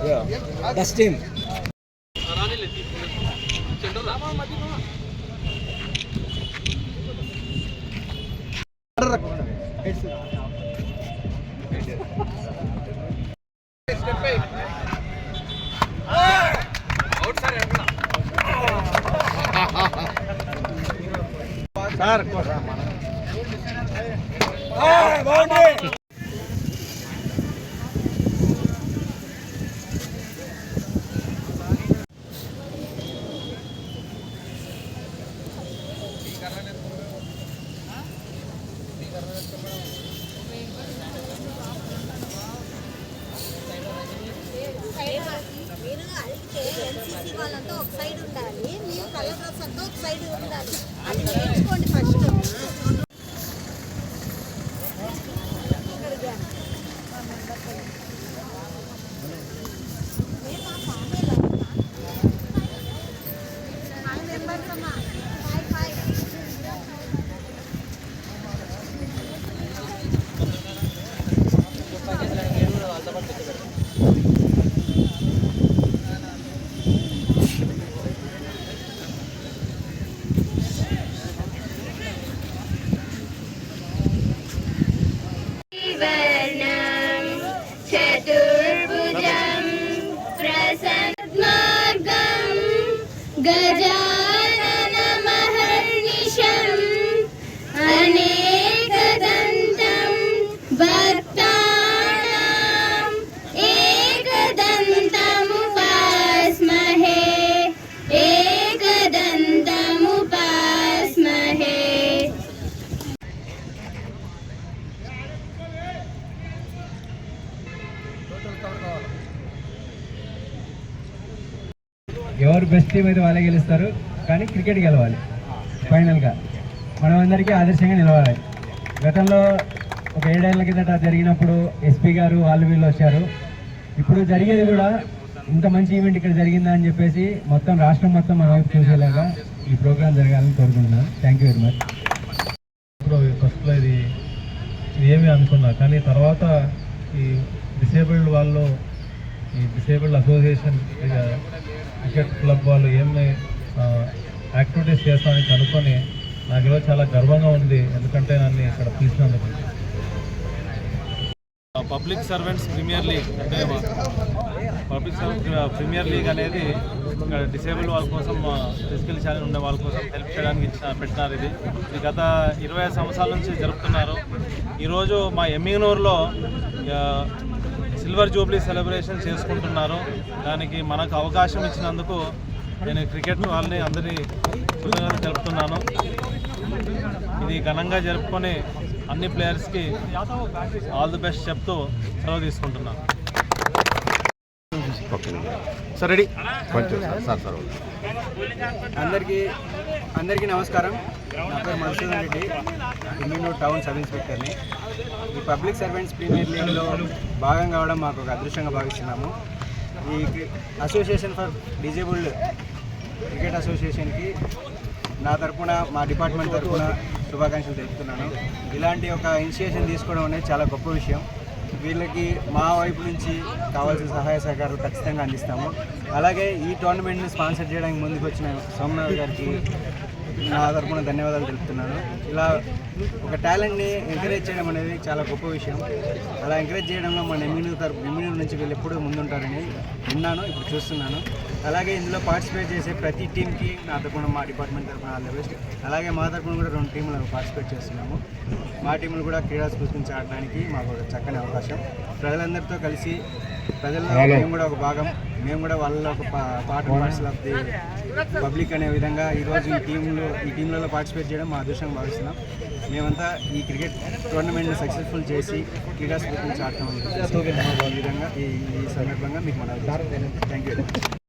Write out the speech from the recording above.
Best team. మీరు అయితే NCC వాళ్ళంతా ఒక సైడ్ ఉండాలి, మీరు కలర్ డ్రెస్ అంతా ఒక సైడ్ ఉండాలి. అది నేర్చుకోండి ఫస్ట్. चतुर्भुजं प्रसन्नमार्गं गजाननमहर्निशम् अनेकदन्तं भक्तानाम् एकदन्तमुपास्महे एकदन्तमुपास्महे। ఎవరు బెస్ట్ టీం అయితే వాళ్ళే గెలుస్తారు, కానీ క్రికెట్ గెలవాలి ఫైనల్గా. మనమందరికీ ఆదర్శంగా నిలవాలి. గతంలో ఒక 7 ఏళ్ల కిందట జరిగినప్పుడు ఎస్పీ గారు వాళ్ళు వీళ్ళు వచ్చారు. ఇప్పుడు జరిగేది కూడా ఇంత మంచి ఈవెంట్ ఇక్కడ జరిగిందా అని చెప్పేసి మొత్తం రాష్ట్రం మొత్తం మన వైపు చూసేలాగా ఈ ప్రోగ్రామ్ జరగాలని కోరుకుంటున్నాను. Thank you very much. ఇప్పుడు ఫస్ట్లో ఇది ఏమీ అనుకున్నా, కానీ తర్వాత ఈ డిసేబుల్డ్ వాళ్ళు, ఈ డిసేబుల్డ్ అసోసియేషన్ క్రికెట్ క్లబ్ వాళ్ళు ఏమి యాక్టివిటీస్ చేస్తామని కనుక్కొని నాకు ఈరోజు చాలా గర్వంగా ఉంది, ఎందుకంటే నన్ను ఇక్కడ పిలిచినందుకు. పబ్లిక్ సర్వెంట్స్ ప్రీమియర్ లీగ్ అంటే పబ్లిక్ సర్వెంట్స్ ప్రీమియర్ లీగ్ అనేది డిసేబుల్ వాళ్ళ కోసం, ఫిజికల్ ఛాలెంజ్ ఉండే వాళ్ళ కోసం హెల్ప్ చేయడానికి పెట్టినారు. ఇది గత 25 సంవత్సరాల నుంచి జరుపుతున్నారు. ఈరోజు మా ఎమ్మిగనూరులో సిల్వర్ జూబ్లీ సెలబ్రేషన్ చేసుకుంటున్నారు. దానికి మనకు అవకాశం ఇచ్చినందుకు నేను క్రికెట్ వాళ్ళని అందరి కృతజ్ఞతలు తెలుపుతున్నాను. ఇది ఘనంగా జరుపుకొని అన్ని ప్లేయర్స్కి ఆల్ ది బెస్ట్ చెప్తూ సెలవు తీసుకుంటున్నాను. Sir ready. అందరికీ నమస్కారం. నా పేరు మధుసూదన్ రెడ్డి, ఎమ్మిగనూరు టౌన్ సబ్ ఇన్స్పెక్టర్ని. ఈ పబ్లిక్ సర్వెంట్స్ ప్రీమియర్ లీగ్లో భాగం కావడం మాకు ఒక అదృష్టంగా భావిస్తున్నాము. ఈ అసోసియేషన్ ఫర్ డిజేబుల్డ్ క్రికెట్ అసోసియేషన్కి నా తరఫున, మా డిపార్ట్మెంట్ తరఫున శుభాకాంక్షలు తెలుపుతున్నాను. ఇలాంటి ఒక ఇనిషియేషన్ తీసుకోవడం అనేది చాలా గొప్ప విషయం. వీళ్ళకి మా వైపు నుంచి కావాల్సిన సహాయ సహకారాలు ఖచ్చితంగా అందిస్తాము. అలాగే ఈ టోర్నమెంట్ని స్పాన్సర్ చేయడానికి ముందుకు వచ్చిన సోమనాథ్ గారికి నా తరఫున ధన్యవాదాలు తెలుపుతున్నాను. ఇలా ఒక టాలెంట్ని ఎంకరేజ్ చేయడం అనేది చాలా గొప్ప విషయం. అలా ఎంకరేజ్ చేయడంలో మన ఎమ్మిగనూరు నుంచి వీళ్ళు ఎప్పుడూ ముందుంటారని విన్నాను, ఇప్పుడు చూస్తున్నాను. అలాగే ఇందులో పార్టిసిపేట్ చేసే ప్రతి టీంకి నా తరఫున, మా డిపార్ట్మెంట్ తరఫున ఆల్ ది బెస్ట్. అలాగే మా తరఫున కూడా 2 టీంలు పార్టిసిపేట్ చేస్తున్నాము. మా టీంలు కూడా క్రీడా స్ఫూర్తిని ఆడడానికి మాకు ఒక చక్కని అవకాశం. ప్రజలందరితో కలిసి, ప్రజల్లో మేము కూడా ఒక భాగం, మేము కూడా వాళ్ళలో ఒక part parcel of the public అనే విధంగా ఈరోజు ఈ టీంలలో పార్టిసిపేట్ చేయడం మా అదృష్టంగా భావిస్తున్నాం. మేమంతా ఈ క్రికెట్ టోర్నమెంట్ని సక్సెస్ఫుల్ చేసి క్రీడా స్ఫూర్తిని చాటడం ఈ విధంగా ఈ సందర్భంగా మీకు మన థ్యాంక్ యూ.